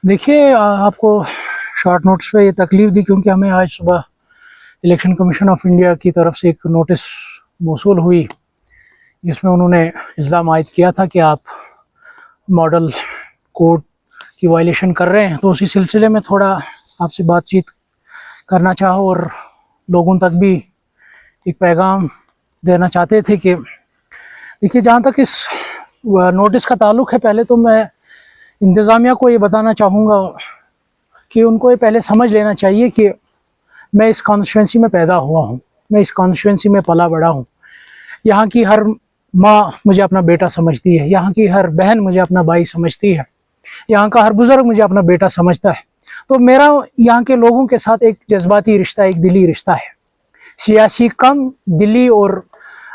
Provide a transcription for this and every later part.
देखिए आपको short notes पे ये तकलीफ़ दी क्योंकि हमें आज सुबह इलेक्शन कमीशन ऑफ इंडिया की तरफ से एक नोटिस मौसूल हुई जिसमें उन्होंने इल्ज़ाम आयद किया था कि आप मॉडल कोड की वायलेशन कर रहे हैं। तो उसी सिलसिले में थोड़ा आपसे बातचीत करना चाहो और लोगों तक भी एक पैगाम देना चाहते थे कि देखिए, जहाँ तक इस नोटिस का ताल्लुक़ है, पहले तो मैं इंतज़ामिया को ये बताना चाहूँगा कि उनको ये पहले समझ लेना चाहिए कि मैं इस कॉन्स्टिट्यूंसी में पैदा हुआ हूँ, मैं इस कॉन्स्टिट्यूंसी में पला बड़ा हूँ। यहाँ की हर माँ मुझे अपना बेटा समझती है, यहाँ की हर बहन मुझे अपना भाई समझती है, यहाँ का हर बुज़ुर्ग मुझे अपना बेटा समझता है। तो मेरा यहाँ के लोगों के साथ एक जज्बाती रिश्ता, एक दिली रिश्ता है। सियासी कम, दिली और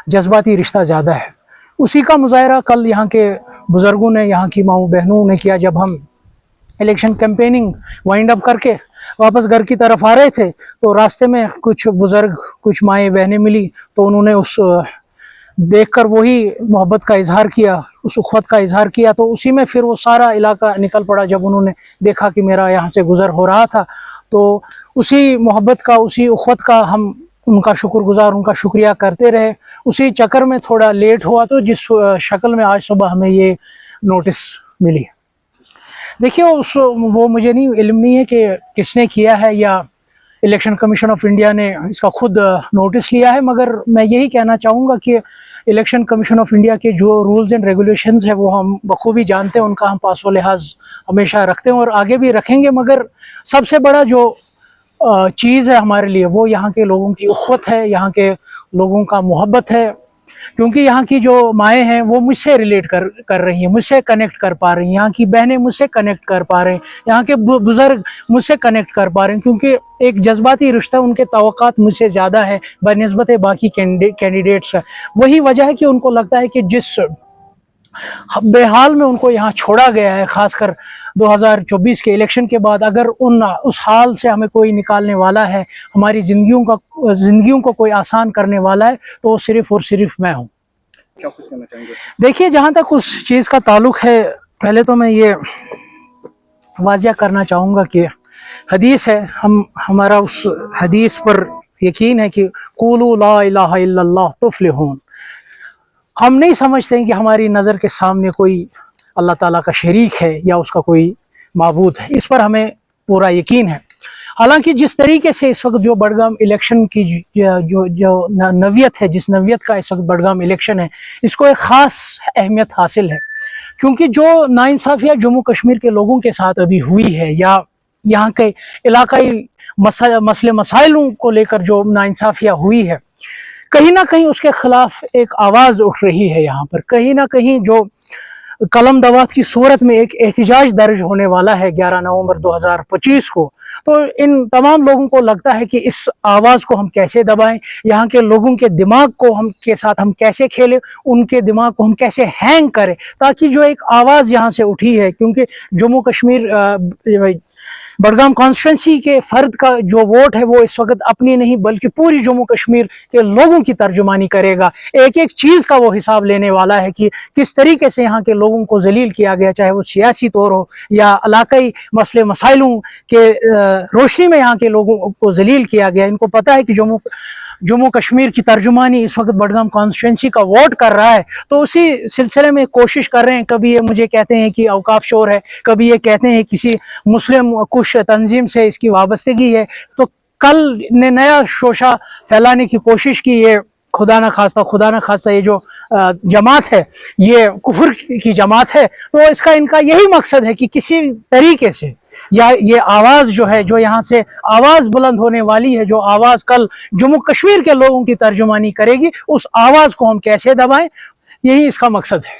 जज्बाती रिश्ता ज़्यादा है। उसी का मुज़ाहरा कल यहाँ के बुज़ुर्गों ने, यहाँ की माँओं बहनों ने किया। जब हम इलेक्शन कैंपेनिंग वाइंड अप करके वापस घर की तरफ आ रहे थे तो रास्ते में कुछ बुज़ुर्ग, कुछ माएँ बहनें मिली, तो उन्होंने उस देखकर वही मोहब्बत का इजहार किया, उस उख़्वत का इजहार किया। तो उसी में फिर वो सारा इलाका निकल पड़ा। जब उन्होंने देखा कि मेरा यहाँ से गुज़र हो रहा था तो उसी मोहब्बत का, उसी उख़्वत का हम उनका शुक्रगुज़ार, उनका शुक्रिया करते रहे। उसी चक्कर में थोड़ा लेट हुआ तो जिस शक्ल में आज सुबह हमें ये नोटिस मिली। देखिए, वो मुझे नहीं इल्म नहीं है कि किसने किया है या इलेक्शन कमीशन ऑफ इंडिया ने इसका खुद नोटिस लिया है, मगर मैं यही कहना चाहूँगा कि इलेक्शन कमीशन ऑफ इंडिया के जो रूल्स एंड रेगुलेशंस है वो हम बखूबी जानते हैं, उनका हम पास व लिहाज हमेशा रखते हैं और आगे भी रखेंगे। मगर सबसे बड़ा जो चीज़ है हमारे लिए वो यहाँ के लोगों की उख़्वत है, यहाँ के लोगों का मोहब्बत है। क्योंकि यहाँ की जो माएँ हैं वो मुझसे रिलेट कर रही हैं, मुझसे कनेक्ट कर पा रही हैं, यहाँ की बहनें मुझसे कनेक्ट कर पा रहे हैं, यहाँ के बुज़ुर्ग मुझसे कनेक्ट कर पा रहे हैं। क्योंकि एक जज्बाती रिश्ता, उनके तवक्कात मुझसे ज़्यादा है बनिस्बत बाकी कैंडिडेट्स है। वही वजह है कि उनको लगता है कि जिस बेहाल में उनको यहाँ छोड़ा गया है, ख़ासकर 2024 के इलेक्शन के बाद, अगर उस हाल से हमें कोई निकालने वाला है, हमारी ज़िंदगियों को कोई आसान करने वाला है, तो सिर्फ़ और सिर्फ मैं हूँ। क्या कुछ कहना चाहेंगे? देखिए, जहाँ तक उस चीज़ का ताल्लुक़ है, पहले तो मैं ये वाज़िया करना चाहूँगा कि हदीस है, हमारा उस हदीस पर यकीन है कि क़ूलू ला इलाहा इल्लल्लाह तुफ़्लिहून। हम नहीं समझते हैं कि हमारी नज़र के सामने कोई अल्लाह ताला का शरीक है या उसका कोई माबूद है, इस पर हमें पूरा यकीन है। हालांकि जिस तरीके से इस वक्त जो बडगाम इलेक्शन की जो नवियत है, जिस नवियत का इस वक्त बडगाम इलेक्शन है, इसको एक ख़ास अहमियत हासिल है। क्योंकि जो नाइंसाफ़िया जम्मू कश्मीर के लोगों के साथ अभी हुई है, या यहाँ के इलाकाई मसले मसाइलों को लेकर जो नाइंसाफ़िया हुई है, कहीं ना कहीं उसके खिलाफ एक आवाज़ उठ रही है। यहाँ पर कहीं ना कहीं जो कलम दवात की सूरत में एक एहतिजाज दर्ज होने वाला है 11 नवंबर 2025 को। तो इन तमाम लोगों को लगता है कि इस आवाज़ को हम कैसे दबाएं, यहाँ के लोगों के दिमाग को के साथ हम कैसे खेलें, उनके दिमाग को हम कैसे हैंग करें, ताकि जो एक आवाज़ यहाँ से उठी है। क्योंकि जम्मू कश्मीर बडगाम कॉन्स्टिट्यूंसी के फ़र्द का जो वोट है वो इस वक्त अपनी नहीं बल्कि पूरी जम्मू कश्मीर के लोगों की तर्जुमानी करेगा। एक एक चीज़ का वो हिसाब लेने वाला है कि किस तरीके से यहाँ के लोगों को जलील किया गया, चाहे वो सियासी तौर हो या इलाकाई मसले मसाइलों के रोशनी में यहाँ के लोगों को जलील किया गया। इनको पता है कि जम्मू कश्मीर की तर्जुमानी इस वक्त बडगाम कॉन्स्टिट्यूंसी का वोट कर रहा है। तो उसी सिलसिले में कोशिश कर रहे हैं। कभी ये मुझे कहते हैं कि औकाफ शोर है, कभी ये कहते हैं किसी मुस्लिम कुछ तंजीम से इसकी वाबस्तगी है। तो कल ने नया शोशा फैलाने की कोशिश की। ये खुदा न खास्ता ये जो जमात है ये कुफर की जमात है। तो इसका इनका यही मकसद है कि किसी तरीके से या ये आवाज़ जो है, जो यहाँ से आवाज़ बुलंद होने वाली है, जो आवाज़ कल जम्मू कश्मीर के लोगों की तर्जुमानी करेगी, उस आवाज़ को हम कैसे दबाएं, यही इसका मकसद है।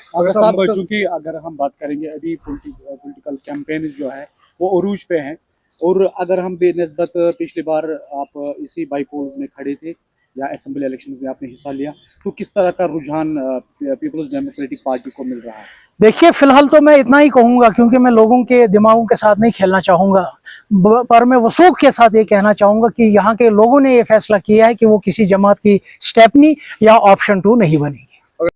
चूँकि अगर हम बात करेंगे अभी पॉलिटिकल कैंपेन जो है वो उरूज पे हैं, और अगर हम बेनिस्बत पिछली बार आप इसी बाईपोल्स में खड़े थे या असेंबली इलेक्शंस में आपने हिस्सा लिया, तो किस तरह का रुझान पीपल्स डेमोक्रेटिक पार्टी को मिल रहा है? देखिए, फ़िलहाल तो मैं इतना ही कहूँगा, क्योंकि मैं लोगों के दिमागों के साथ नहीं खेलना चाहूँगा, पर मैं वसूख के साथ ये कहना चाहूँगा कि यहाँ के लोगों ने ये फैसला किया है कि वो किसी जमात की स्टेपनी या ऑप्शन 2 नहीं बनेगी।